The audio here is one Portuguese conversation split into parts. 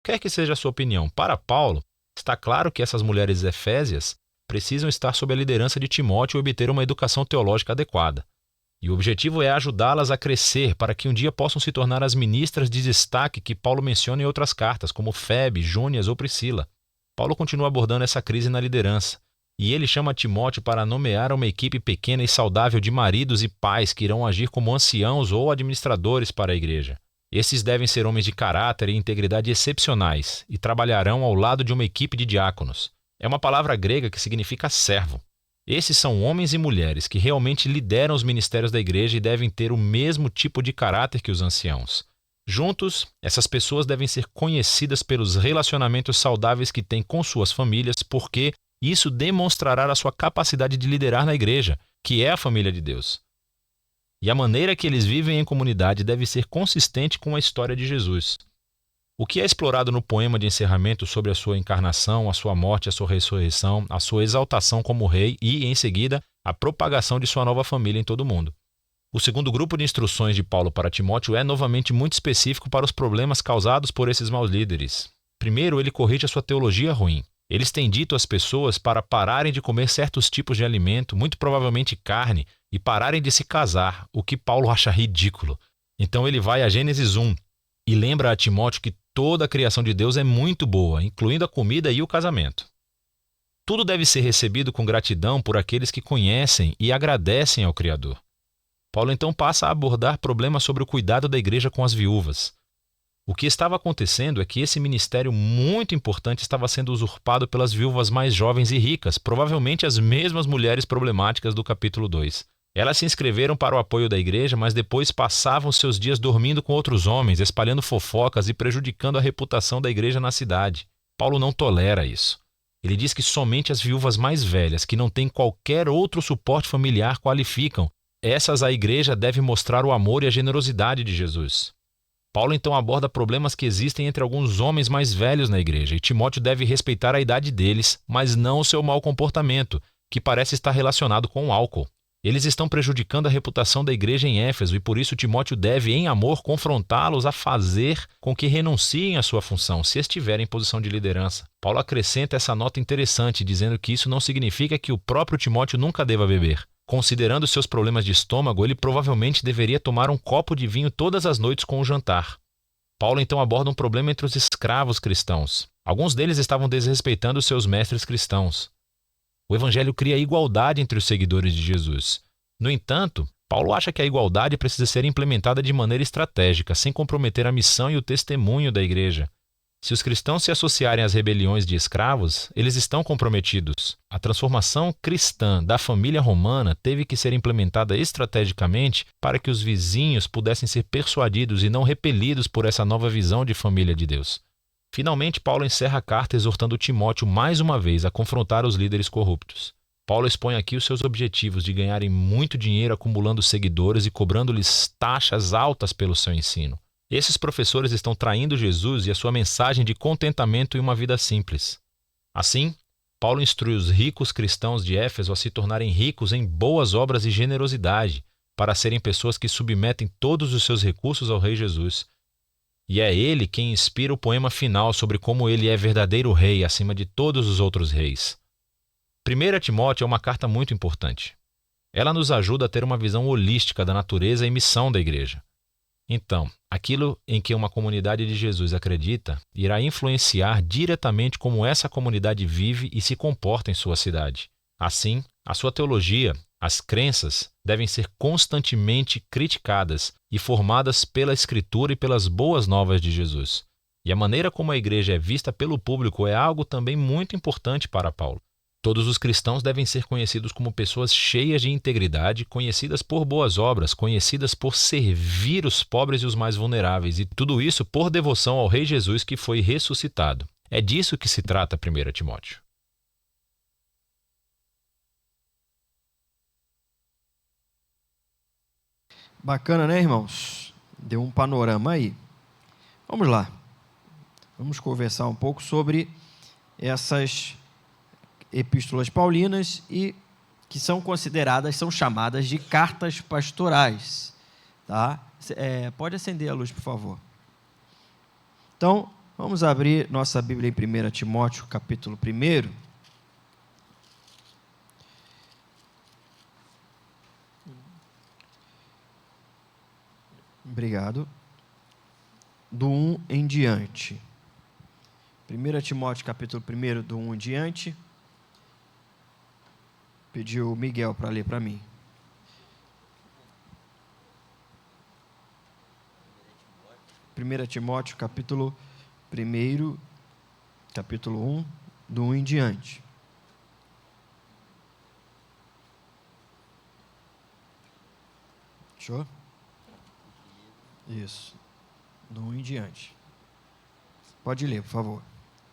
Quer que seja a sua opinião, para Paulo, está claro que essas mulheres efésias precisam estar sob a liderança de Timóteo e obter uma educação teológica adequada. E o objetivo é ajudá-las a crescer para que um dia possam se tornar as ministras de destaque que Paulo menciona em outras cartas, como Febe, Júnias ou Priscila. Paulo continua abordando essa crise na liderança, e ele chama Timóteo para nomear uma equipe pequena e saudável de maridos e pais que irão agir como anciãos ou administradores para a igreja. Esses devem ser homens de caráter e integridade excepcionais e trabalharão ao lado de uma equipe de diáconos. É uma palavra grega que significa servo. Esses são homens e mulheres que realmente lideram os ministérios da igreja e devem ter o mesmo tipo de caráter que os anciãos. Juntos, essas pessoas devem ser conhecidas pelos relacionamentos saudáveis que têm com suas famílias, porque isso demonstrará a sua capacidade de liderar na igreja, que é a família de Deus. E a maneira que eles vivem em comunidade deve ser consistente com a história de Jesus. O que é explorado no poema de encerramento sobre a sua encarnação, a sua morte, a sua ressurreição, a sua exaltação como rei e, em seguida, a propagação de sua nova família em todo o mundo. O segundo grupo de instruções de Paulo para Timóteo é novamente muito específico para os problemas causados por esses maus líderes. Primeiro, ele corrige a sua teologia ruim. Eles têm dito às pessoas para pararem de comer certos tipos de alimento, muito provavelmente carne, e pararem de se casar, o que Paulo acha ridículo. Então ele vai a Gênesis 1 e lembra a Timóteo que toda a criação de Deus é muito boa, incluindo a comida e o casamento. Tudo deve ser recebido com gratidão por aqueles que conhecem e agradecem ao Criador. Paulo então passa a abordar problemas sobre o cuidado da igreja com as viúvas. O que estava acontecendo é que esse ministério muito importante estava sendo usurpado pelas viúvas mais jovens e ricas, provavelmente as mesmas mulheres problemáticas do capítulo 2. Elas se inscreveram para o apoio da igreja, mas depois passavam seus dias dormindo com outros homens, espalhando fofocas e prejudicando a reputação da igreja na cidade. Paulo não tolera isso. Ele diz que somente as viúvas mais velhas, que não têm qualquer outro suporte familiar, qualificam. Essas a igreja deve mostrar o amor e a generosidade de Jesus. Paulo então aborda problemas que existem entre alguns homens mais velhos na igreja, e Timóteo deve respeitar a idade deles, mas não o seu mau comportamento, que parece estar relacionado com o álcool. Eles estão prejudicando a reputação da igreja em Éfeso e por isso Timóteo deve, em amor, confrontá-los a fazer com que renunciem à sua função, se estiverem em posição de liderança. Paulo acrescenta essa nota interessante, dizendo que isso não significa que o próprio Timóteo nunca deva beber. Considerando seus problemas de estômago, ele provavelmente deveria tomar um copo de vinho todas as noites com o jantar. Paulo então aborda um problema entre os escravos cristãos. Alguns deles estavam desrespeitando seus mestres cristãos. O evangelho cria igualdade entre os seguidores de Jesus. No entanto, Paulo acha que a igualdade precisa ser implementada de maneira estratégica, sem comprometer a missão e o testemunho da igreja. Se os cristãos se associarem às rebeliões de escravos, eles estão comprometidos. A transformação cristã da família romana teve que ser implementada estrategicamente para que os vizinhos pudessem ser persuadidos e não repelidos por essa nova visão de família de Deus. Finalmente, Paulo encerra a carta exortando Timóteo mais uma vez a confrontar os líderes corruptos. Paulo expõe aqui os seus objetivos de ganharem muito dinheiro acumulando seguidores e cobrando-lhes taxas altas pelo seu ensino. Esses professores estão traindo Jesus e a sua mensagem de contentamento e uma vida simples. Assim, Paulo instrui os ricos cristãos de Éfeso a se tornarem ricos em boas obras e generosidade, para serem pessoas que submetem todos os seus recursos ao Rei Jesus. E é ele quem inspira o poema final sobre como ele é verdadeiro rei acima de todos os outros reis. 1 Timóteo é uma carta muito importante. Ela nos ajuda a ter uma visão holística da natureza e missão da igreja. Então, aquilo em que uma comunidade de Jesus acredita irá influenciar diretamente como essa comunidade vive e se comporta em sua cidade. Assim, a sua teologia, as crenças, devem ser constantemente criticadas e formadas pela Escritura e pelas boas novas de Jesus. E a maneira como a igreja é vista pelo público é algo também muito importante para Paulo. Todos os cristãos devem ser conhecidos como pessoas cheias de integridade, conhecidas por boas obras, conhecidas por servir os pobres e os mais vulneráveis, e tudo isso por devoção ao Rei Jesus que foi ressuscitado. É disso que se trata 1 Timóteo. Bacana, né, irmãos? Deu um panorama aí. Vamos lá. Vamos conversar um pouco sobre essas epístolas paulinas e que são consideradas, são chamadas de cartas pastorais. Tá? Pode acender a luz, por favor. Então, Vamos abrir nossa Bíblia em 1 Timóteo, capítulo 1. Obrigado. Do 1 em diante. 1 Timóteo, capítulo 1, do 1 em diante. Pediu o Miguel para ler para mim. 1 Timóteo, capítulo 1, capítulo 1, do 1 em diante. Fechou? Isso. Do 1 em diante. Pode ler, por favor.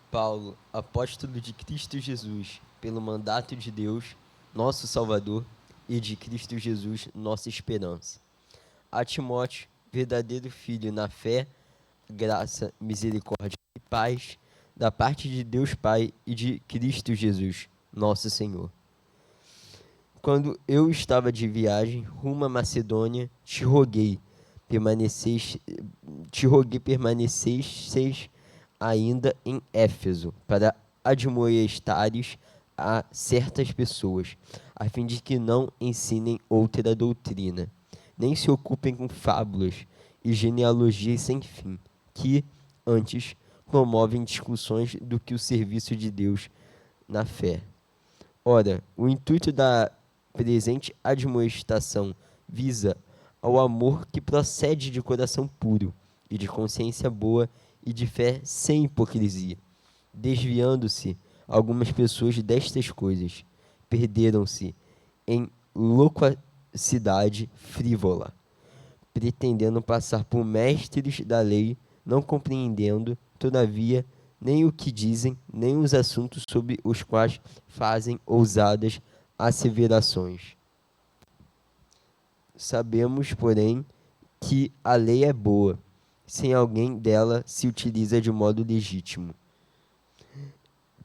Paulo, apóstolo de Cristo Jesus, pelo mandato de Deus, nosso Salvador, e de Cristo Jesus, nossa esperança. A Timóteo, verdadeiro filho na fé, graça, misericórdia e paz, da parte de Deus Pai e de Cristo Jesus, nosso Senhor. Quando eu estava de viagem rumo à Macedônia, te roguei permanecesseis ainda em Éfeso, para admoestares a certas pessoas, a fim de que não ensinem outra doutrina, nem se ocupem com fábulas e genealogias sem fim, que, antes, promovem discussões do que o serviço de Deus na fé. Ora, o intuito da presente admoestação visa ao amor que procede de coração puro e de consciência boa e de fé sem hipocrisia. Desviando-se algumas pessoas destas coisas, perderam-se em loquacidade frívola, pretendendo passar por mestres da lei, não compreendendo, todavia, nem o que dizem, nem os assuntos sobre os quais fazem ousadas asseverações. Sabemos, porém, que a lei é boa, se alguém dela se utiliza de modo legítimo,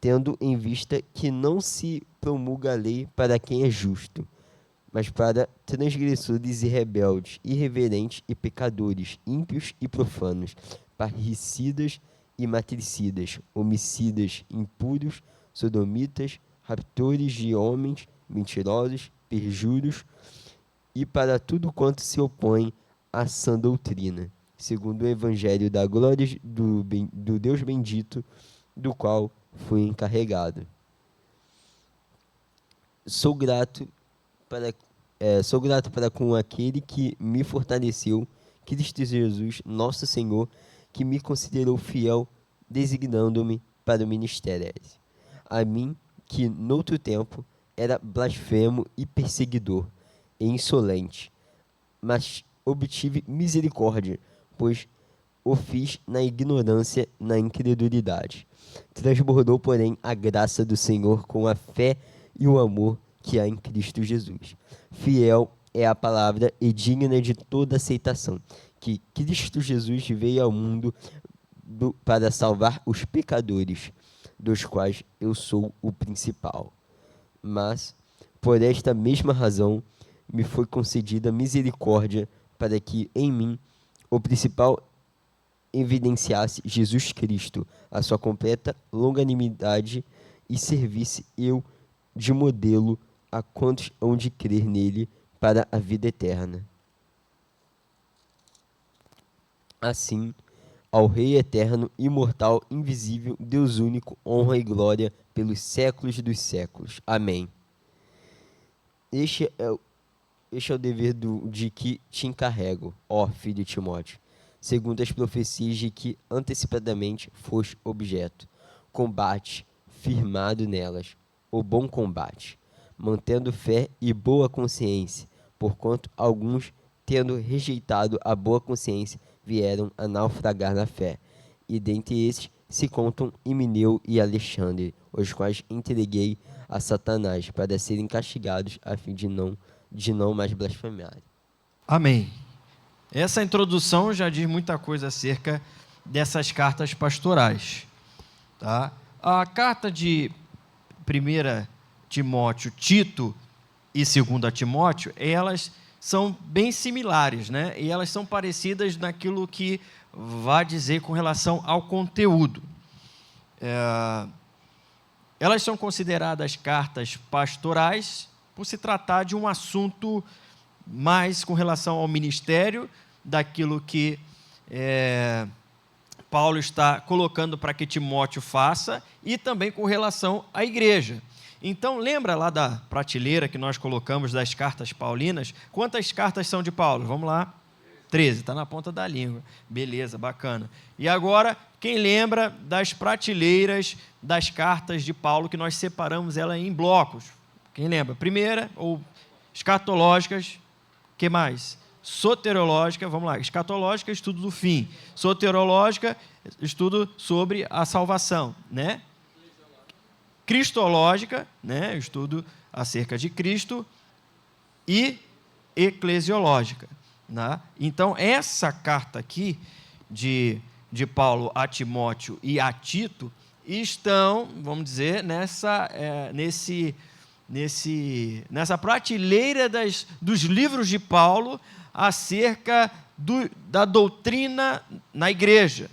tendo em vista que não se promulga a lei para quem é justo, mas para transgressores e rebeldes, irreverentes e pecadores, ímpios e profanos, parricidas e matricidas, homicidas, impuros, sodomitas, raptores de homens, mentirosos, perjuros, e para tudo quanto se opõe à sã doutrina, segundo o evangelho da glória do Deus bendito, do qual fui encarregado. Sou grato para com aquele que me fortaleceu, Cristo Jesus, nosso Senhor, que me considerou fiel, designando-me para o ministério. A mim, que noutro tempo era blasfemo e perseguidor, e insolente, mas obtive misericórdia, pois o fiz na ignorância, na incredulidade. Transbordou, porém, a graça do Senhor com a fé e o amor que há em Cristo Jesus. Fiel é a palavra e digna de toda aceitação, que Cristo Jesus veio ao mundo para salvar os pecadores, dos quais eu sou o principal. Mas, por esta mesma razão, me foi concedida misericórdia para que em mim o principal evidenciasse Jesus Cristo, a sua completa longanimidade, e servisse eu de modelo a quantos hão de crer nele para a vida eterna. Assim, ao Rei eterno, imortal, invisível, Deus único, honra e glória pelos séculos dos séculos. Amém. Este é o dever de que te encarrego, ó filho Timóteo, segundo as profecias de que antecipadamente foste objeto. Combate, firmado nelas, o bom combate, mantendo fé e boa consciência, porquanto alguns, tendo rejeitado a boa consciência, vieram a naufragar na fé. E dentre esses se contam Himeneu e Alexandre, os quais entreguei a Satanás para serem castigados, a fim de não mais blasfemarem. Amém. Essa introdução já diz muita coisa acerca dessas cartas pastorais. Tá? A carta de 1 Timóteo, Tito e 2 Timóteo, elas são bem similares, né? E elas são parecidas naquilo que vai dizer com relação ao conteúdo. Elas são consideradas cartas pastorais por se tratar de um assunto mais com relação ao ministério, daquilo que Paulo está colocando para que Timóteo faça, e também com relação à igreja. Então, lembra lá da prateleira que nós colocamos das cartas paulinas? Quantas cartas são de Paulo? Vamos lá. 13, está na ponta da língua. Beleza, bacana. E agora, quem lembra das prateleiras das cartas de Paulo, que nós separamos ela em blocos? Quem lembra? Primeira, ou escatológicas, que mais? Soterológica, vamos lá, escatológica, estudo do fim. Soterológica, estudo sobre a salvação, né? Cristológica, né? Estudo acerca de Cristo. E eclesiológica, né? Então, essa carta aqui de Paulo a Timóteo e a Tito estão, vamos dizer, nessa prateleira dos livros de Paulo acerca da doutrina na igreja.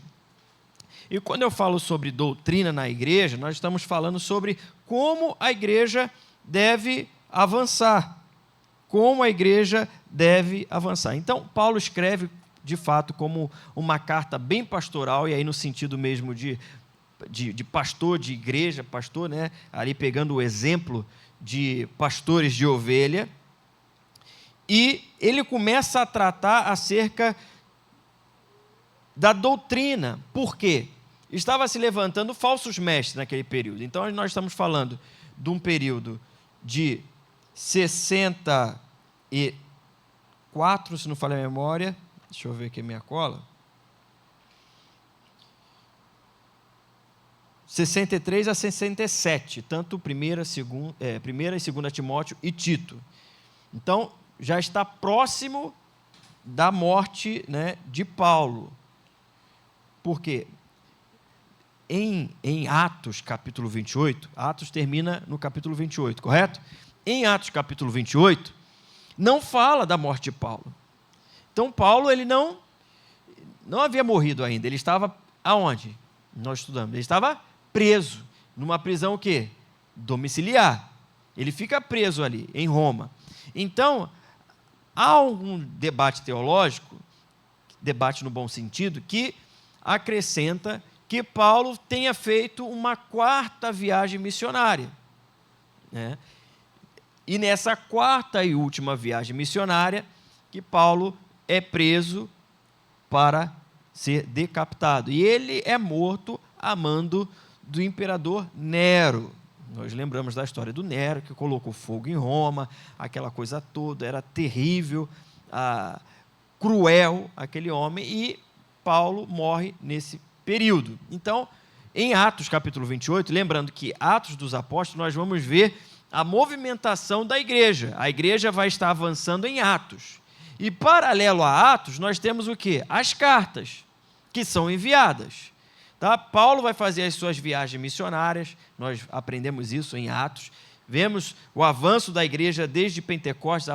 E quando eu falo sobre doutrina na igreja, nós estamos falando sobre como a igreja deve avançar. Como a igreja deve avançar. Então, Paulo escreve, de fato, como uma carta bem pastoral, e aí no sentido mesmo de pastor, de igreja, pastor, né? Ali pegando o exemplo de pastores de ovelha, e ele começa a tratar acerca da doutrina. Por quê? Estava se levantando falsos mestres naquele período. Então, nós estamos falando de um período de 64, se não falha a memória, deixa eu ver aqui a minha cola, 63 a 67, tanto 1ª e 2ª Timóteo e Tito. Então, já está próximo da morte, né, de Paulo. Por quê? Em Atos, capítulo 28, Atos termina no capítulo 28, correto? Em Atos, capítulo 28, não fala da morte de Paulo. Então, Paulo, ele não havia morrido ainda, ele estava aonde? Nós estudamos, ele estava preso, numa prisão o quê? Domiciliar. Ele fica preso ali, em Roma. Então, há um debate teológico, debate no bom sentido, que acrescenta que Paulo tenha feito uma 4ª viagem missionária, né? E nessa 4ª e última viagem missionária, que Paulo é preso para ser decapitado. E ele é morto a mando do imperador Nero. Nós lembramos da história do Nero, que colocou fogo em Roma, aquela coisa toda, era terrível, cruel aquele homem, e Paulo morre nesse período. Então, em Atos capítulo 28, lembrando que Atos dos Apóstolos, nós vamos ver a movimentação da igreja. A igreja vai estar avançando em Atos. E paralelo a Atos, nós temos o quê? As cartas, que são enviadas. Tá? Paulo vai fazer as suas viagens missionárias, nós aprendemos isso em Atos. Vemos o avanço da igreja desde Pentecostes,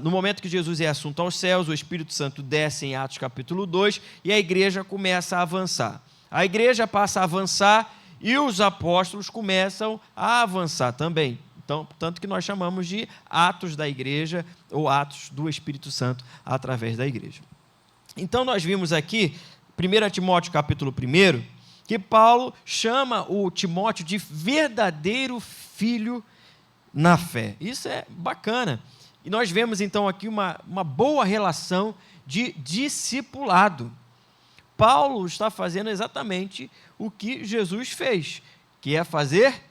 no momento que Jesus é assunto aos céus, o Espírito Santo desce em Atos capítulo 2, e a igreja começa a avançar. A igreja passa a avançar e os apóstolos começam a avançar também. Então, tanto que nós chamamos de Atos da igreja, ou Atos do Espírito Santo através da igreja. Então, nós vimos aqui, 1 Timóteo capítulo 1, que Paulo chama o Timóteo de verdadeiro filho na fé. Isso é bacana. E nós vemos, então, aqui uma boa relação de discipulado. Paulo está fazendo exatamente o que Jesus fez, que é fazer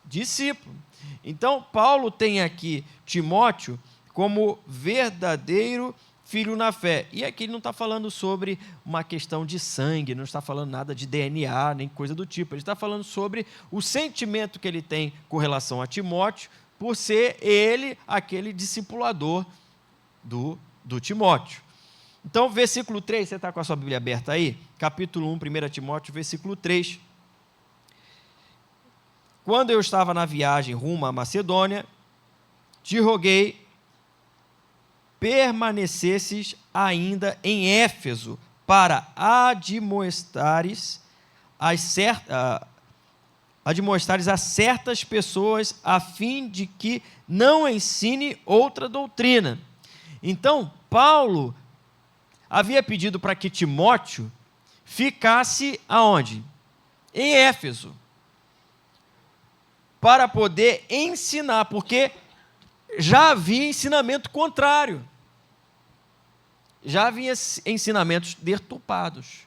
discípulo. Então, Paulo tem aqui Timóteo como verdadeiro filho na fé. E aqui ele não está falando sobre uma questão de sangue, não está falando nada de DNA, nem coisa do tipo. Ele está falando sobre o sentimento que ele tem com relação a Timóteo, por ser ele aquele discipulador do Timóteo. Então, versículo 3, você está com a sua Bíblia aberta aí? Capítulo 1, 1 Timóteo, versículo 3. Quando eu estava na viagem rumo à Macedônia, te roguei permanecesses ainda em Éfeso, para admoestares a certas pessoas, a fim de que não ensine outra doutrina. Então, Paulo havia pedido para que Timóteo ficasse aonde? Em Éfeso, para poder ensinar, porque já havia ensinamento contrário. Já havia ensinamentos deturpados.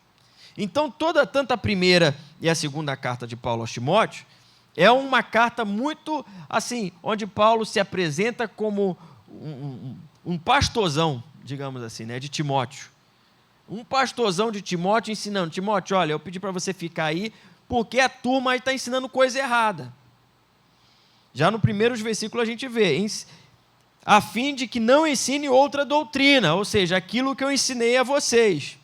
Então, tanto a primeira e a segunda carta de Paulo aos Timóteo é uma carta muito assim, onde Paulo se apresenta como um pastorzão, digamos assim, né, de Timóteo. Um pastorzão de Timóteo ensinando: Timóteo, olha, eu pedi para você ficar aí, porque a turma aí está ensinando coisa errada. Já no primeiros versículos a gente vê, a fim de que não ensine outra doutrina, ou seja, aquilo que eu ensinei a vocês,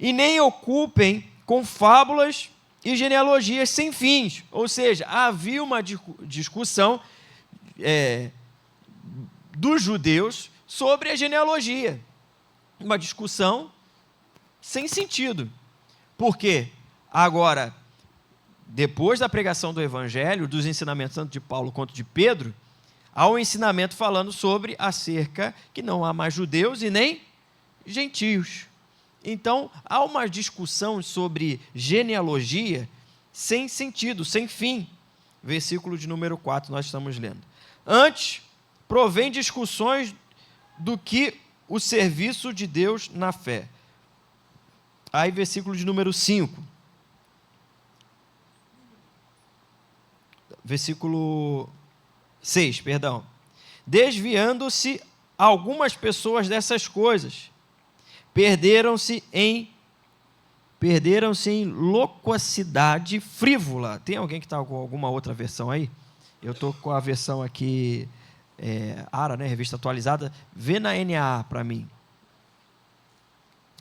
e nem ocupem com fábulas e genealogias sem fins. Ou seja, havia uma discussão dos judeus sobre a genealogia, uma discussão sem sentido. Por quê? Agora, depois da pregação do Evangelho, dos ensinamentos tanto de Paulo quanto de Pedro, há um ensinamento falando sobre acerca que não há mais judeus e nem gentios. Então, há uma discussão sobre genealogia sem sentido, sem fim. Versículo de número 4, nós estamos lendo. Antes, provém discussões do que o serviço de Deus na fé. Aí, versículo de número 5. Versículo 6, perdão. Desviando-se algumas pessoas dessas coisas, perderam-se em loquacidade frívola. Tem alguém que está com alguma outra versão aí? Eu estou com a versão aqui, ARA, né, revista atualizada. Vê na NAA para mim.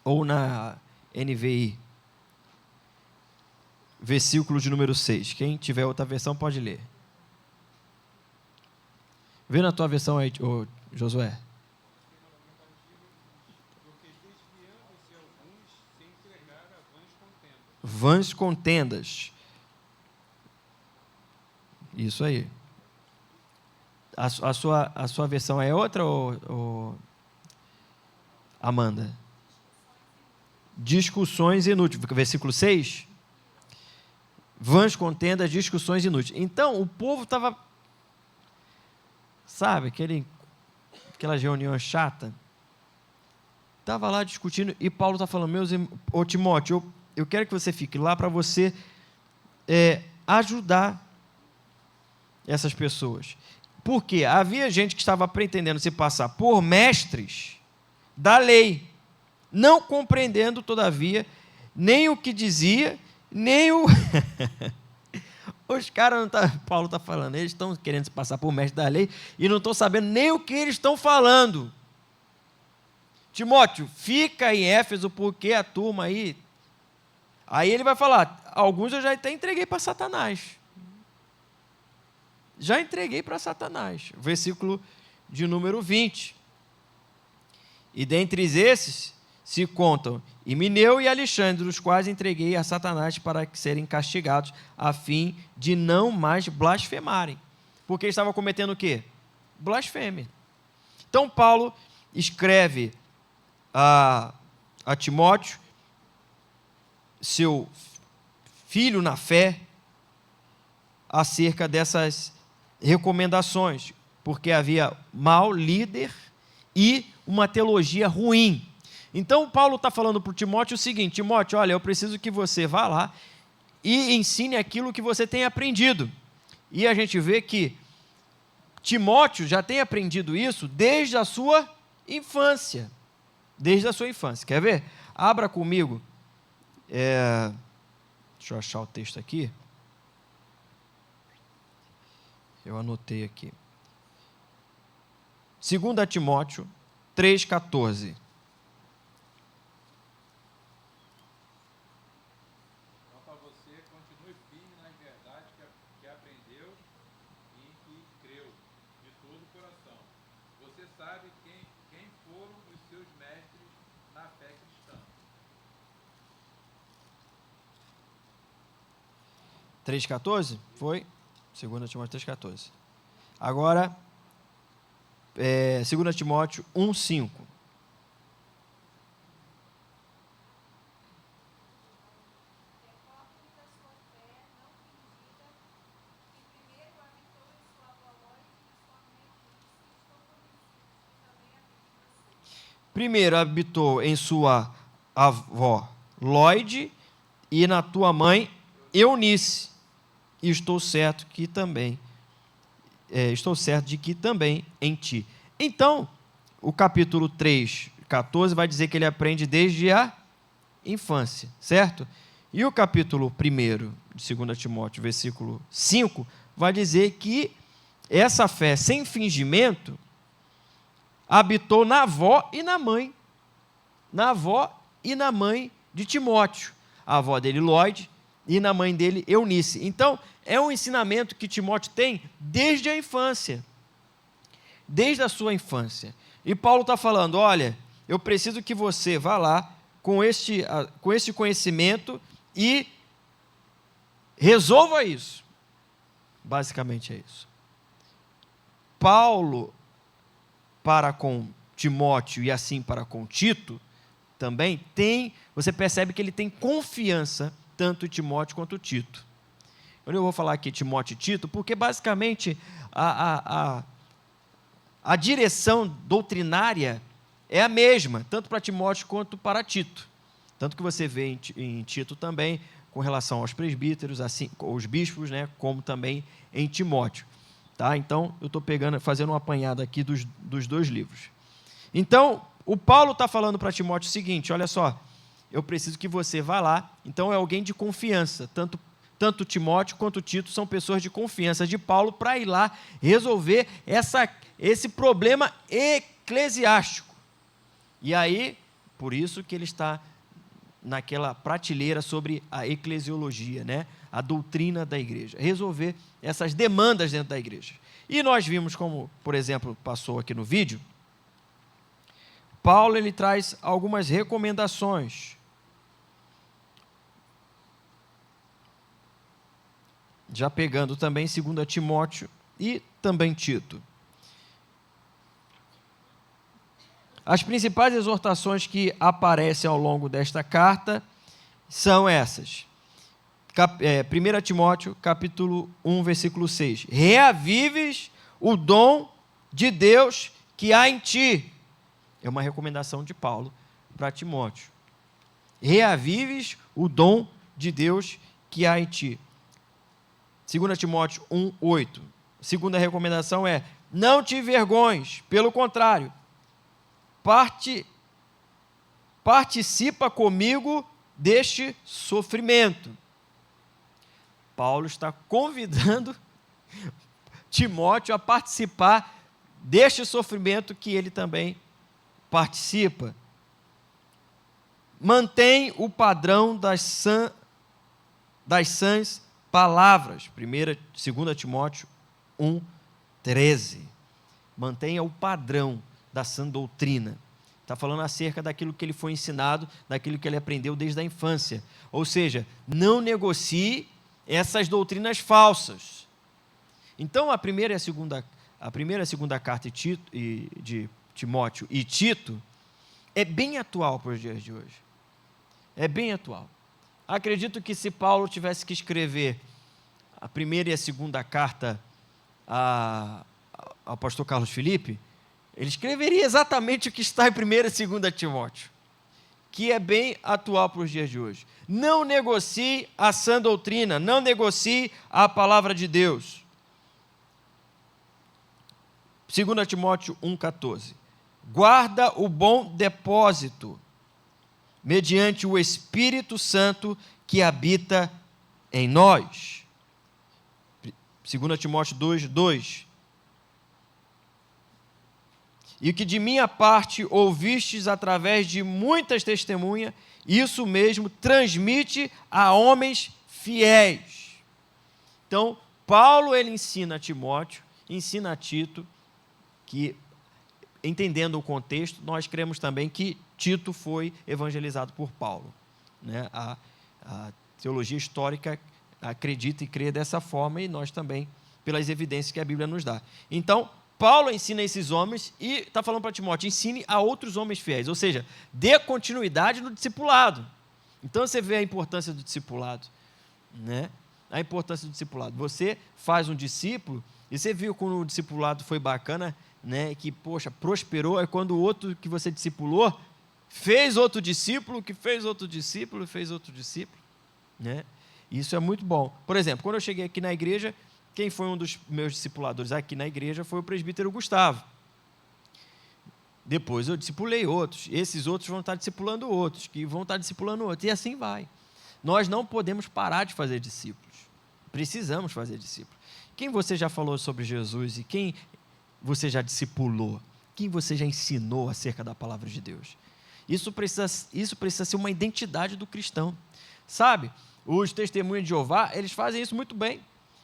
Ou na NVI. Versículo de número 6. Quem tiver outra versão pode ler. Vê na tua versão aí, Josué. Vãs contendas. Isso aí. A sua versão é outra, ou Amanda? Discussões inúteis. Versículo 6. Vãs contendas, discussões inúteis. Então, o povo estava, sabe, aquela reunião chata, estava lá discutindo, e Paulo está falando: ô Timóteo, eu quero que você fique lá para você ajudar essas pessoas. Porque havia gente que estava pretendendo se passar por mestres da lei, não compreendendo, todavia, nem o que dizia, nem o... Os caras não tá, Paulo está falando, eles estão querendo se passar por mestre da lei e não estão sabendo nem o que eles estão falando. Timóteo, fica em Éfeso, porque a turma aí... Aí ele vai falar: alguns eu já até entreguei para Satanás. Já entreguei para Satanás. Versículo de número 20. E dentre esses se contam Himeneu e Alexandre, os quais entreguei a Satanás para serem castigados, a fim de não mais blasfemarem. Porque eles estavam cometendo o quê? Blasfêmia. Então Paulo escreve a Timóteo, seu filho na fé, acerca dessas recomendações, porque havia mau líder e uma teologia ruim. Então Paulo está falando para o Timóteo o seguinte: Timóteo, olha, eu preciso que você vá lá e ensine aquilo que você tem aprendido. E a gente vê que Timóteo já tem aprendido isso desde a sua infância. Desde a sua infância. Quer ver? Abra comigo. Deixa eu achar o texto aqui. Eu anotei aqui. 2 Timóteo 3,14. Então, para você, continue firme nas verdades que aprendeu e que creu de todo o coração. Você sabe quem foram os seus mestres na fé cristã. 3,14? Foi? 2 Timóteo 3,14. Agora, 2 Timóteo 1,5. Primeiro habitou em sua avó Lloyd e na tua mãe Eunice. E estou certo de que também em ti. Então, o capítulo 3, 14 vai dizer que ele aprende desde a infância, certo? E o capítulo 1 de 2 Timóteo, versículo 5, vai dizer que essa fé sem fingimento habitou na avó e na mãe. Na avó e na mãe de Timóteo. A avó dele, Lloyd, e na mãe dele, Eunice. Então, é um ensinamento que Timóteo tem desde a infância. Desde a sua infância. E Paulo está falando, olha, eu preciso que você vá lá com este conhecimento e resolva isso. Basicamente é isso. Paulo, para com Timóteo e assim para com Tito, também você percebe que ele tem confiança, tanto Timóteo quanto Tito. Eu vou falar aqui Timóteo e Tito, porque basicamente a direção doutrinária é a mesma, tanto para Timóteo quanto para Tito. Tanto que você vê em Tito também, com relação aos presbíteros, assim, os bispos, né, como também em Timóteo. Tá? Então, eu estou fazendo uma apanhada aqui dos dois livros. Então, o Paulo está falando para Timóteo o seguinte, olha só, eu preciso que você vá lá, então é alguém de confiança, tanto Timóteo quanto Tito são pessoas de confiança de Paulo para ir lá resolver esse problema eclesiástico. E aí, por isso que ele está naquela prateleira sobre a eclesiologia, né? A doutrina da igreja, resolver essas demandas dentro da igreja. E nós vimos como, por exemplo, passou aqui no vídeo, Paulo ele traz algumas recomendações. Já pegando também 2 Timóteo e também Tito. As principais exortações que aparecem ao longo desta carta são essas. 1 Timóteo, capítulo 1, versículo 6. Reavives o dom de Deus que há em ti. É uma recomendação de Paulo para Timóteo. Reavives o dom de Deus que há em ti. 2 Timóteo 1, 8. Segunda recomendação é, não te envergonhes, pelo contrário, participa comigo deste sofrimento. Paulo está convidando Timóteo a participar deste sofrimento que ele também participa. Mantém o padrão das sãs palavras. 2 Timóteo 1, 13. Mantenha o padrão da sã doutrina. Está falando acerca daquilo que ele foi ensinado, daquilo que ele aprendeu desde a infância. Ou seja, não negocie essas doutrinas falsas. Então, a primeira e a segunda carta de Timóteo e Tito é bem atual para os dias de hoje. É bem atual. Acredito que se Paulo tivesse que escrever a primeira e a segunda carta ao pastor Carlos Felipe, ele escreveria exatamente o que está em 1 e 2 Timóteo, que é bem atual para os dias de hoje. Não negocie a sã doutrina, não negocie a palavra de Deus. 2 Timóteo 1,14. Guarda o bom depósito, mediante o Espírito Santo que habita em nós. 2 Timóteo 2, 2. E o que de minha parte ouvistes através de muitas testemunhas, isso mesmo transmite a homens fiéis. Então, Paulo ele ensina a Timóteo, ensina a Tito, que entendendo o contexto, nós cremos também que Tito foi evangelizado por Paulo, né? A teologia histórica acredita e crê dessa forma, e nós também, pelas evidências que a Bíblia nos dá. Então, Paulo ensina esses homens e está falando para Timóteo, ensine a outros homens fiéis, ou seja, dê continuidade no discipulado. Então, você vê a importância do discipulado, né? A importância do discipulado. Você faz um discípulo, e você viu quando o discipulado foi bacana, né? Que, poxa, prosperou, é quando o outro que você discipulou fez outro discípulo, que fez outro discípulo, fez outro discípulo, né? Isso é muito bom. Por exemplo, quando eu cheguei aqui na igreja, quem foi um dos meus discipuladores aqui na igreja foi o presbítero Gustavo. Depois eu discipulei outros. Esses outros vão estar discipulando outros, que vão estar discipulando outros. E assim vai. Nós não podemos parar de fazer discípulos. Precisamos fazer discípulos. Quem você já falou sobre Jesus e quem você já discipulou? Quem você já ensinou acerca da palavra de Deus? Isso precisa ser uma identidade do cristão. Sabe? Os testemunhos de Jeová, eles fazem isso muito bem.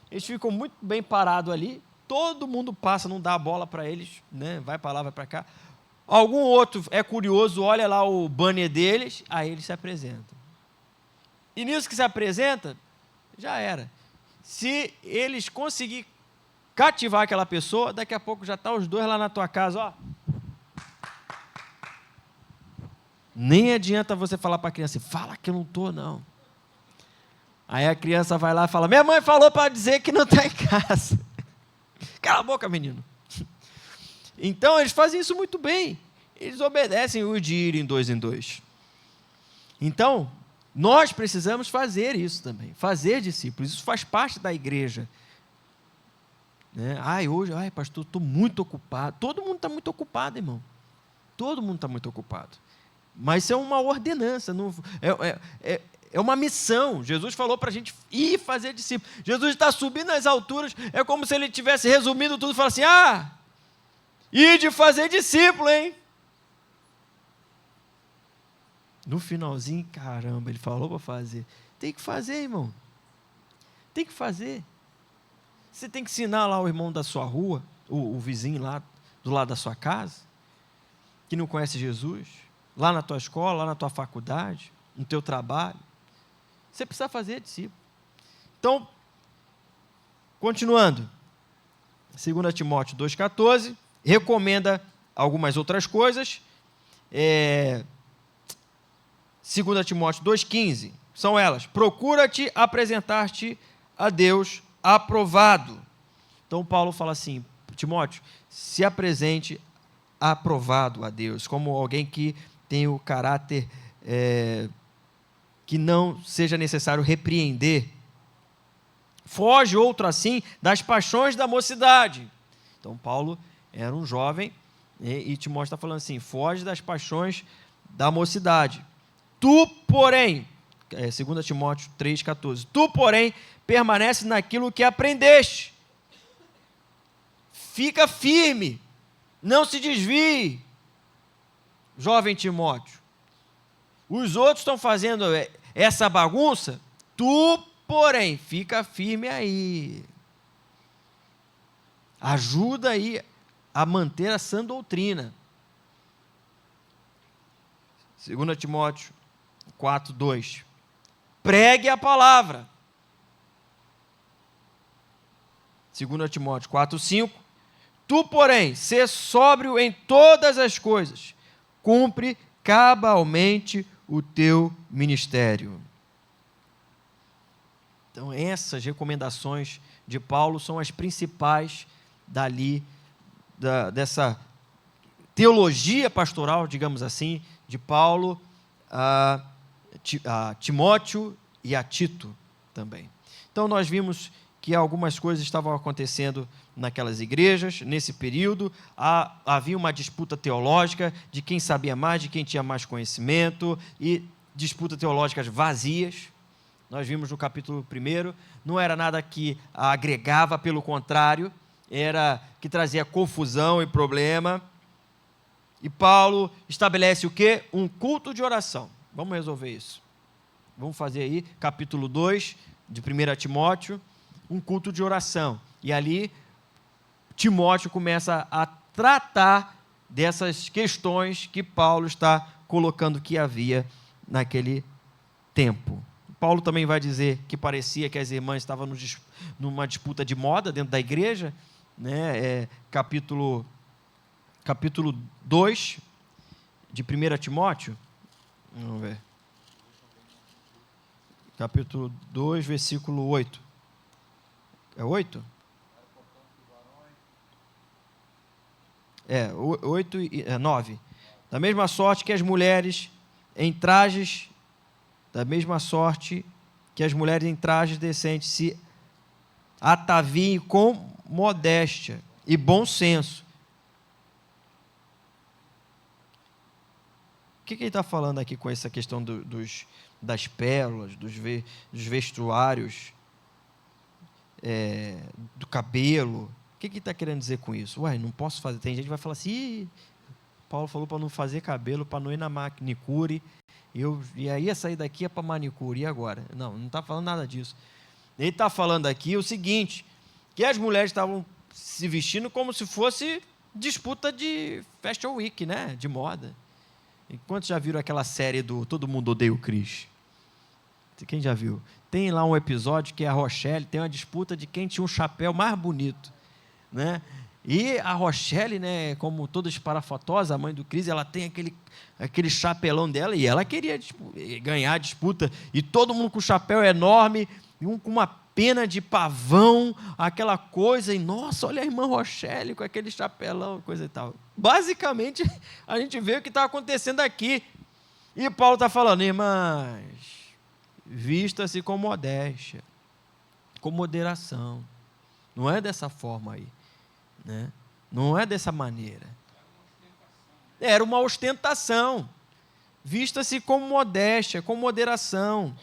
Eles ficam muito bem parados ali. Todo mundo passa, não dá a bola para eles, né? Vai para lá, vai para cá. Algum outro é curioso, olha lá o banner deles, aí eles se apresentam. E nisso que se apresenta, já era. Se eles conseguirem cativar aquela pessoa, daqui a pouco já está os dois lá na tua casa, ó. Nem adianta você falar para a criança, fala que eu não estou, não. Aí a criança vai lá e fala, minha mãe falou para dizer que não está em casa. Cala a boca, menino. Então, eles fazem isso muito bem. Eles obedecem o de ir em dois. Então, nós precisamos fazer isso também. Fazer discípulos. Isso faz parte da igreja. Né? Hoje, pastor, estou muito ocupado. Todo mundo está muito ocupado, irmão. Todo mundo está muito ocupado. Mas isso é uma ordenança. Não, é uma missão. Jesus falou para a gente ir fazer discípulos. Jesus está subindo nas alturas. É como se ele tivesse resumido tudo e falasse assim, ide fazer discípulo, hein? No finalzinho, caramba, ele falou para fazer. Tem que fazer, irmão. Tem que fazer. Você tem que ensinar lá o irmão da sua rua, o vizinho lá do lado da sua casa, que não conhece Jesus, lá na tua escola, lá na tua faculdade, no teu trabalho. Você precisa fazer discípulo. Então, continuando. 2 Timóteo 2,14, recomenda algumas outras coisas. 2 Timóteo 2,15, são elas. Procura-te apresentar-te a Deus aprovado. Então, Paulo fala assim, Timóteo, se apresente aprovado a Deus, como alguém que tem o caráter que não seja necessário repreender. Foge outro assim das paixões da mocidade. Então, Paulo era um jovem e Timóteo está falando assim, foge das paixões da mocidade. Tu, porém, 2 Timóteo 3,14, tu, porém, permanece naquilo que aprendeste. Fica firme, não se desvie, jovem Timóteo. Os outros estão fazendo essa bagunça, tu, porém, fica firme aí. Ajuda aí a manter a sã doutrina. 2 Timóteo 4:2. Pregue a palavra. 2 Timóteo 4:5. Tu, porém, sê sóbrio em todas as coisas. Cumpre cabalmente o teu ministério. Então, essas recomendações de Paulo são as principais dessa teologia pastoral, digamos assim, de Paulo a Timóteo e a Tito também. Então, nós vimos que algumas coisas estavam acontecendo naquelas igrejas, nesse período. Havia uma disputa teológica de quem sabia mais, de quem tinha mais conhecimento, e disputas teológicas vazias. Nós vimos no capítulo 1, não era nada que agregava, pelo contrário, era que trazia confusão e problema. E Paulo estabelece o quê? Um culto de oração. Vamos resolver isso. Vamos fazer aí, capítulo 2 de 1 Timóteo, um culto de oração. E ali, Timóteo começa a tratar dessas questões que Paulo está colocando que havia naquele tempo. Paulo também vai dizer que parecia que as irmãs estavam numa disputa de moda dentro da igreja, né? Capítulo 2 de 1 Timóteo. Vamos ver. Capítulo 2, versículo 8. É 8? 8 e 9. Da mesma sorte que as mulheres em trajes decentes se ataviem com modéstia e bom senso. O que ele está falando aqui com essa questão das pérolas, dos vestuários, do cabelo? O que ele está querendo dizer com isso? Não posso fazer. Tem gente que vai falar assim, Paulo falou para não fazer cabelo, para não ir na manicure, e aí ia sair daqui para manicure, e agora? Não está falando nada disso. Ele está falando aqui o seguinte, que as mulheres estavam se vestindo como se fosse disputa de Fashion Week, né? De moda. E quantos já viram aquela série do Todo Mundo Odeia o Chris? Quem já viu? Tem lá um episódio que a Rochelle tem uma disputa de quem tinha um chapéu mais bonito, né? E a Rochelle, né, como toda esparafatosa, a mãe do Chris, ela tem aquele chapelão dela e ela queria ganhar a disputa. E todo mundo com o chapéu enorme, e um com uma pena de pavão, aquela coisa. E, nossa, olha a irmã Rochelle com aquele chapelão, coisa e tal. Basicamente, a gente vê o que está acontecendo aqui. E Paulo está falando, irmãs, vista-se com modéstia, com moderação. Não é dessa forma aí. Né? Não é dessa maneira. Era uma ostentação. Vista-se com modéstia, com moderação.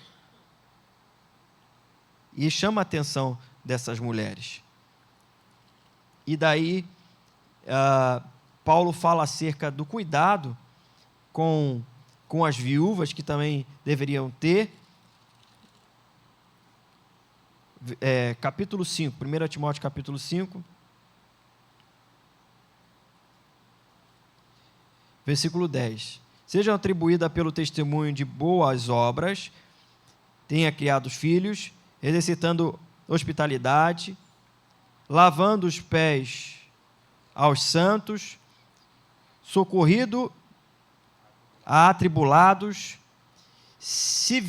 E chama a atenção dessas mulheres. E daí, Paulo fala acerca do cuidado com as viúvas, que também deveriam ter. Capítulo 5, 1 Timóteo capítulo 5. Versículo 10. Sejam atribuídas pelo testemunho de boas obras, tenha criado filhos, exercitando hospitalidade, lavando os pés aos santos, socorrido a atribulados, se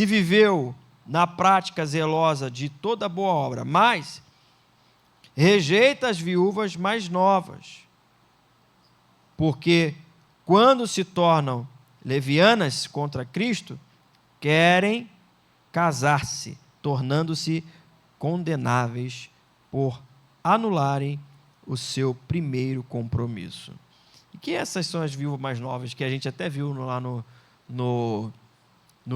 viveu na prática zelosa de toda boa obra, mas rejeita as viúvas mais novas, porque quando se tornam levianas contra Cristo, querem casar-se, tornando-se condenáveis por anularem o seu primeiro compromisso. E que essas são as viúvas mais novas, que a gente até viu lá no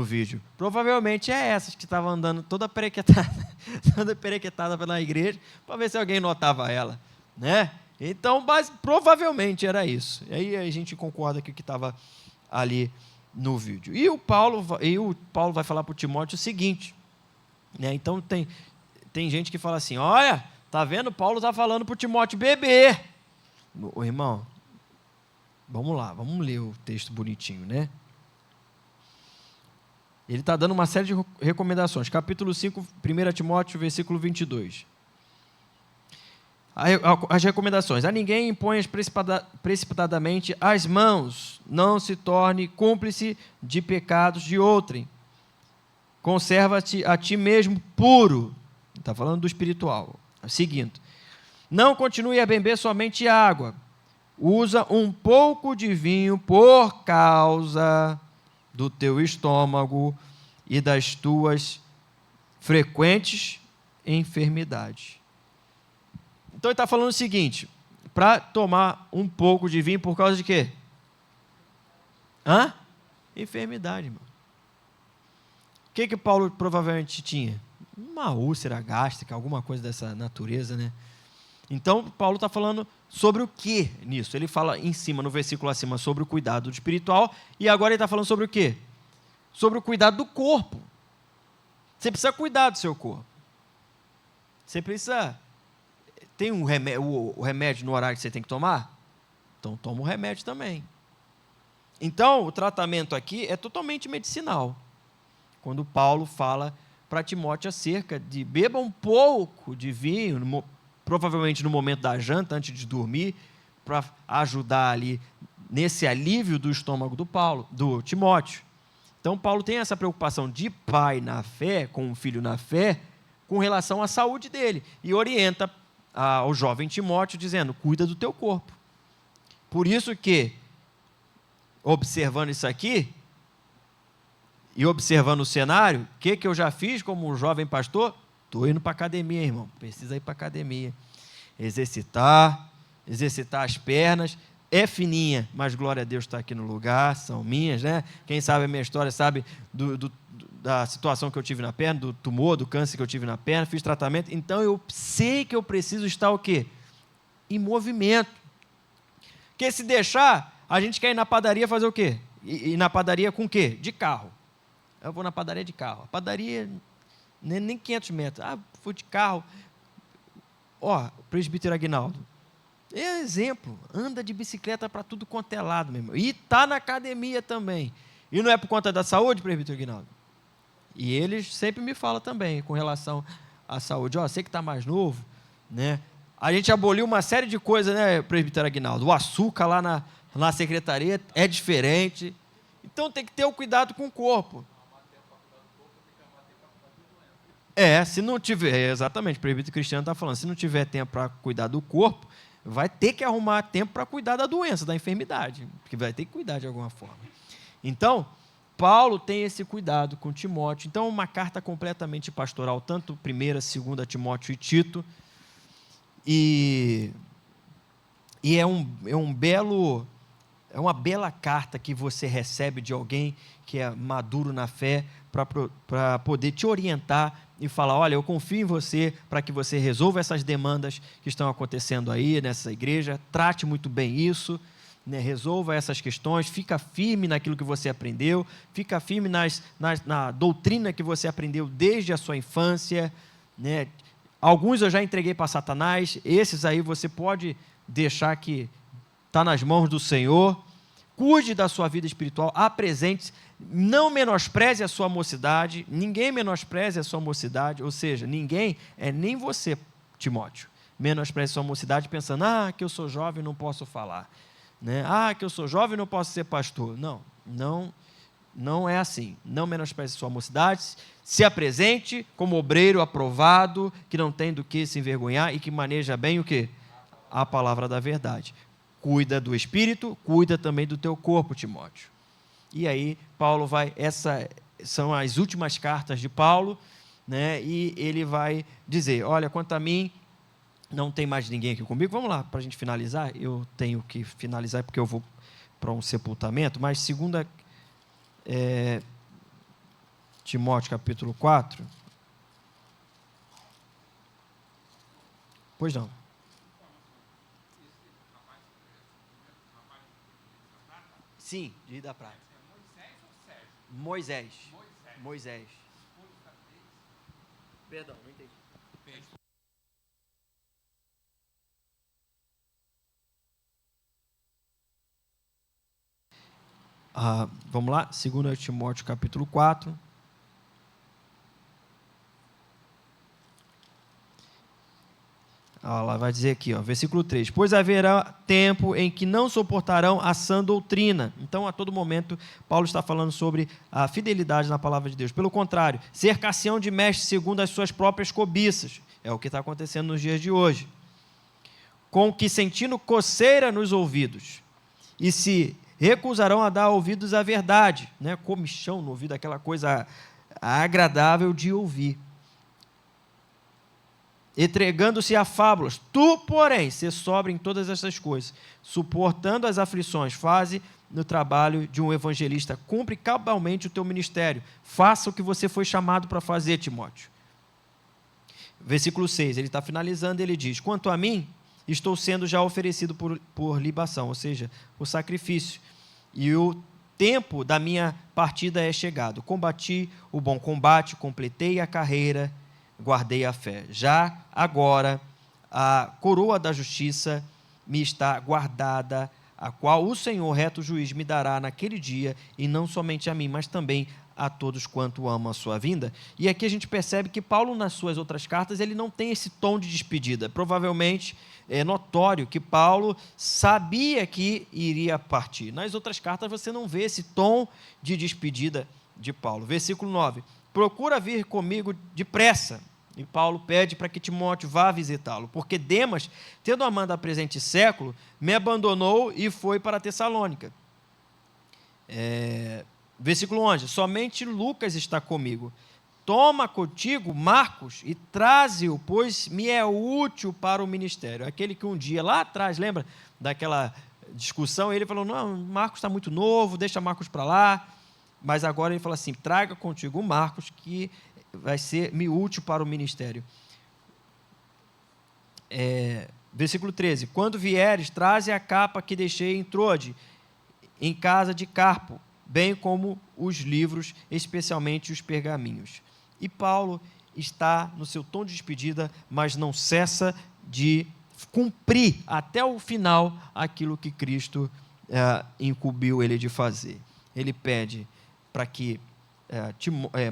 vídeo. Provavelmente é essas que estavam andando toda perequetada pela igreja, para ver se alguém notava ela, né? Então, provavelmente era isso. E aí a gente concorda que o que estava ali no vídeo. E o Paulo vai falar para o Timóteo o seguinte, né? Então tem gente que fala assim, olha, tá vendo? Paulo está falando para o Timóteo beber. Ô, irmão, vamos lá, vamos ler o texto bonitinho, né? Ele está dando uma série de recomendações. Capítulo 5, 1 Timóteo, versículo 22. As recomendações. A ninguém imponhas precipitadamente as mãos, não se torne cúmplice de pecados de outrem. Conserva-te a ti mesmo puro. Está falando do espiritual. Seguindo. Não continue a beber somente água. Usa um pouco de vinho por causa do teu estômago e das tuas frequentes enfermidades. Então ele está falando o seguinte, para tomar um pouco de vinho por causa de quê? Enfermidade, irmão. O que Paulo provavelmente tinha? Uma úlcera gástrica, alguma coisa dessa natureza, né? Então, Paulo está falando sobre o que nisso? Ele fala em cima, no versículo acima, sobre o cuidado espiritual, e agora ele está falando sobre o quê? Sobre o cuidado do corpo. Você precisa cuidar do seu corpo. Você precisa... Tem o remédio no horário que você tem que tomar? Então toma o remédio também. Então o tratamento aqui é totalmente medicinal. Quando Paulo fala para Timóteo acerca de beba um pouco de vinho, provavelmente no momento da janta, antes de dormir, para ajudar ali nesse alívio do estômago do Timóteo. Então Paulo tem essa preocupação de pai na fé, com um filho na fé, com relação à saúde dele, e orienta ao jovem Timóteo dizendo, cuida do teu corpo. Por isso que, observando isso aqui, e observando o cenário, o que eu já fiz como jovem pastor? Estou indo para a academia, irmão. Precisa ir para a academia. Exercitar as pernas. É fininha, mas glória a Deus está aqui no lugar, são minhas, né? Quem sabe a minha história sabe da situação que eu tive na perna, do tumor, do câncer que eu tive na perna, fiz tratamento. Então eu sei que eu preciso estar o quê? Em movimento. Porque se deixar, a gente quer ir na padaria fazer o quê? Ir na padaria com o quê? De carro. Eu vou na padaria de carro. A padaria, nem 500 metros. Fui de carro. Presbítero Aguinaldo. É exemplo. Anda de bicicleta para tudo quanto é lado, meu irmão. E está na academia também. E não é por conta da saúde, presbítero Aguinaldo? E eles sempre me falam também com relação à saúde. Você que está mais novo, né? A gente aboliu uma série de coisas, né, presbítero Aguinaldo? O açúcar lá na secretaria é diferente. Então tem que ter o cuidado com o corpo. Se não tiver, exatamente, o presbítero Cristiano está falando, se não tiver tempo para cuidar do corpo, vai ter que arrumar tempo para cuidar da doença, da enfermidade, porque vai ter que cuidar de alguma forma. Então, Paulo tem esse cuidado com Timóteo. Então, uma carta completamente pastoral, tanto 1ª, 2ª Timóteo e Tito, e é uma bela carta que você recebe de alguém que é maduro na fé, para poder te orientar e falar, olha, eu confio em você para que você resolva essas demandas que estão acontecendo aí nessa igreja, trate muito bem isso, né, resolva essas questões, fica firme naquilo que você aprendeu, fica firme na doutrina que você aprendeu desde a sua infância, né? Alguns eu já entreguei para Satanás, esses aí você pode deixar que está nas mãos do Senhor. Cuide da sua vida espiritual, apresente-se, não menospreze a sua mocidade, ninguém menospreze a sua mocidade, ou seja, ninguém, nem você, Timóteo, menospreze a sua mocidade pensando, que eu sou jovem e não posso falar, né? Que eu sou jovem e não posso ser pastor. Não é assim, não menospreze a sua mocidade, se apresente como obreiro aprovado, que não tem do que se envergonhar e que maneja bem o quê? A palavra da verdade. Cuida do espírito, cuida também do teu corpo, Timóteo. E aí, Paulo essas são as últimas cartas de Paulo, né? E ele vai dizer, olha, quanto a mim, não tem mais ninguém aqui comigo. Vamos lá, para a gente finalizar. Eu tenho que finalizar porque eu vou para um sepultamento, mas 2 Timóteo, capítulo 4. Pois não. Sim, de Rio da Prata. Moisés. Perdão, não entendi. Vamos lá, 2 Timóteo capítulo 4. Ela vai dizer aqui, versículo 3. Pois haverá tempo em que não suportarão a sã doutrina. Então, a todo momento, Paulo está falando sobre a fidelidade na palavra de Deus. Pelo contrário, cercação de mestres segundo as suas próprias cobiças. É o que está acontecendo nos dias de hoje. Com que sentindo coceira nos ouvidos. E se recusarão a dar ouvidos à verdade. Né? Comichão no ouvido, aquela coisa agradável de ouvir. Entregando-se a fábulas. Tu, porém, se sobra em todas essas coisas, suportando as aflições, faze no trabalho de um evangelista, cumpre cabalmente o teu ministério, faça o que você foi chamado para fazer, Timóteo. Versículo 6, ele está finalizando, ele diz, quanto a mim, estou sendo já oferecido por libação, ou seja, por sacrifício, e o tempo da minha partida é chegado, combati o bom combate, completei a carreira, guardei a fé. Já agora, a coroa da justiça me está guardada, a qual o Senhor, reto juiz, me dará naquele dia, e não somente a mim, mas também a todos quanto amam a sua vinda. E aqui a gente percebe que Paulo, nas suas outras cartas, ele não tem esse tom de despedida. Provavelmente é notório que Paulo sabia que iria partir. Nas outras cartas você não vê esse tom de despedida de Paulo. Versículo 9. Procura vir comigo depressa. E Paulo pede para que Timóteo vá visitá-lo, porque Demas, tendo amado a presente século, me abandonou e foi para Tessalônica. Versículo 11, somente Lucas está comigo. Toma contigo Marcos e traze-o, pois me é útil para o ministério. Aquele que um dia, lá atrás, lembra daquela discussão, ele falou, não, Marcos está muito novo, deixa Marcos para lá. Mas agora ele fala assim, traga contigo Marcos, que vai ser-me útil para o ministério. Versículo 13, quando vieres, traze a capa que deixei em Troade, em casa de Carpo, bem como os livros, especialmente os pergaminhos. E Paulo está no seu tom de despedida, mas não cessa de cumprir até o final aquilo que Cristo incumbiu ele de fazer. Ele pede para que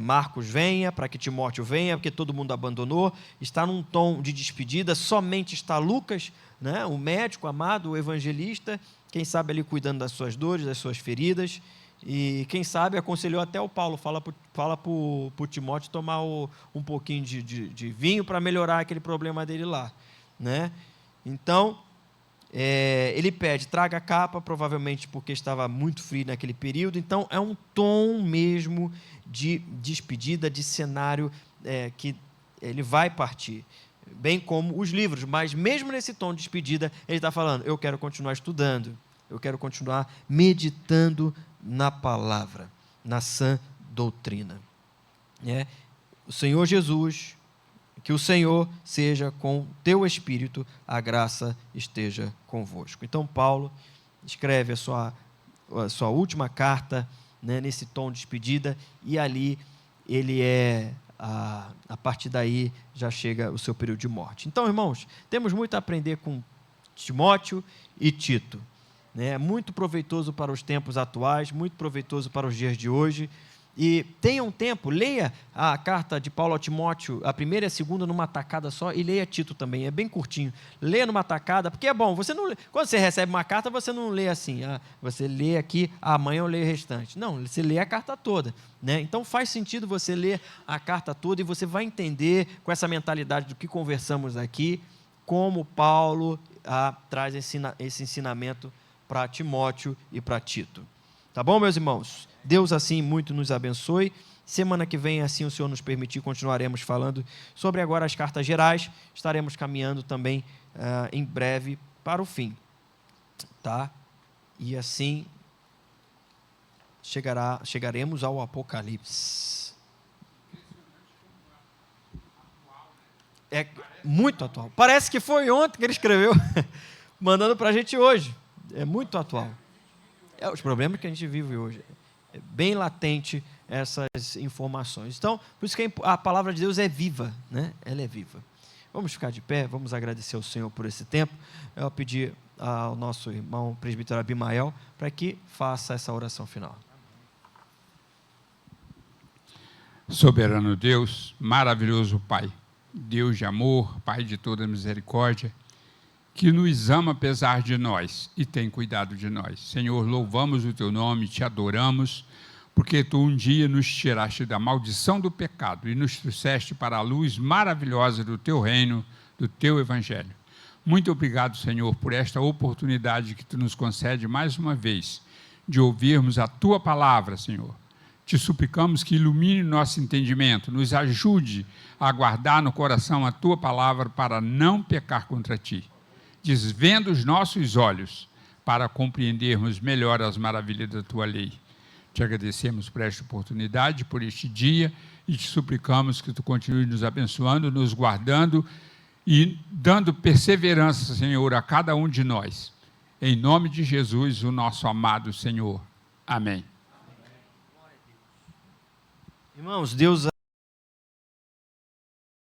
Marcos venha, para que Timóteo venha, porque todo mundo abandonou, está num tom de despedida, somente está Lucas, né, o médico amado, o evangelista, quem sabe ali cuidando das suas dores, das suas feridas, e quem sabe aconselhou até o Paulo, fala para o Timóteo tomar um pouquinho de vinho para melhorar aquele problema dele lá, né? Então, ele pede, traga a capa, provavelmente porque estava muito frio naquele período, então é um tom mesmo de despedida, de cenário que ele vai partir, bem como os livros, mas mesmo nesse tom de despedida, ele está falando, eu quero continuar estudando, eu quero continuar meditando na palavra, na sã doutrina. O Senhor Jesus, que o Senhor seja com teu espírito, a graça esteja convosco. Então Paulo escreve a sua última carta, né, nesse tom de despedida, e ali ele a partir daí já chega o seu período de morte. Então, irmãos, temos muito a aprender com Timóteo e Tito. É muito proveitoso para os tempos atuais, muito proveitoso para os dias de hoje. E tenha um tempo, leia a carta de Paulo a Timóteo, a primeira e a segunda numa tacada só, e leia Tito também, é bem curtinho. Leia numa tacada, porque é bom, quando você recebe uma carta, você não lê assim, você lê aqui, amanhã eu leio o restante. Não, você lê a carta toda, né? Então faz sentido você ler a carta toda e você vai entender, com essa mentalidade do que conversamos aqui, como Paulo traz esse ensinamento para Timóteo e para Tito. Tá bom, meus irmãos? Deus assim muito nos abençoe. Semana que vem, assim o Senhor nos permitir, continuaremos falando sobre agora as cartas gerais. Estaremos caminhando também em breve para o fim. Tá? E assim chegaremos ao Apocalipse. É muito atual. Parece que foi ontem que ele escreveu, mandando para a gente hoje. É muito atual. Os problemas que a gente vive hoje. É bem latente essas informações. Então, por isso que a palavra de Deus é viva, né? Ela é viva. Vamos ficar de pé, vamos agradecer ao Senhor por esse tempo. Eu vou pedir ao nosso irmão presbítero Abimael para que faça essa oração final. Soberano Deus, maravilhoso Pai, Deus de amor, Pai de toda misericórdia, que nos ama apesar de nós e tem cuidado de nós. Senhor, louvamos o Teu nome, Te adoramos, porque Tu um dia nos tiraste da maldição do pecado e nos trouxeste para a luz maravilhosa do Teu reino, do Teu Evangelho. Muito obrigado, Senhor, por esta oportunidade que Tu nos concede mais uma vez, de ouvirmos a Tua palavra, Senhor. Te suplicamos que ilumine nosso entendimento, nos ajude a guardar no coração a Tua palavra para não pecar contra Ti. Desvenda os nossos olhos para compreendermos melhor as maravilhas da Tua lei. Te agradecemos por esta oportunidade, por este dia, e te suplicamos que Tu continue nos abençoando, nos guardando e dando perseverança, Senhor, a cada um de nós. Em nome de Jesus, o nosso amado Senhor. Amém. Irmãos, Deus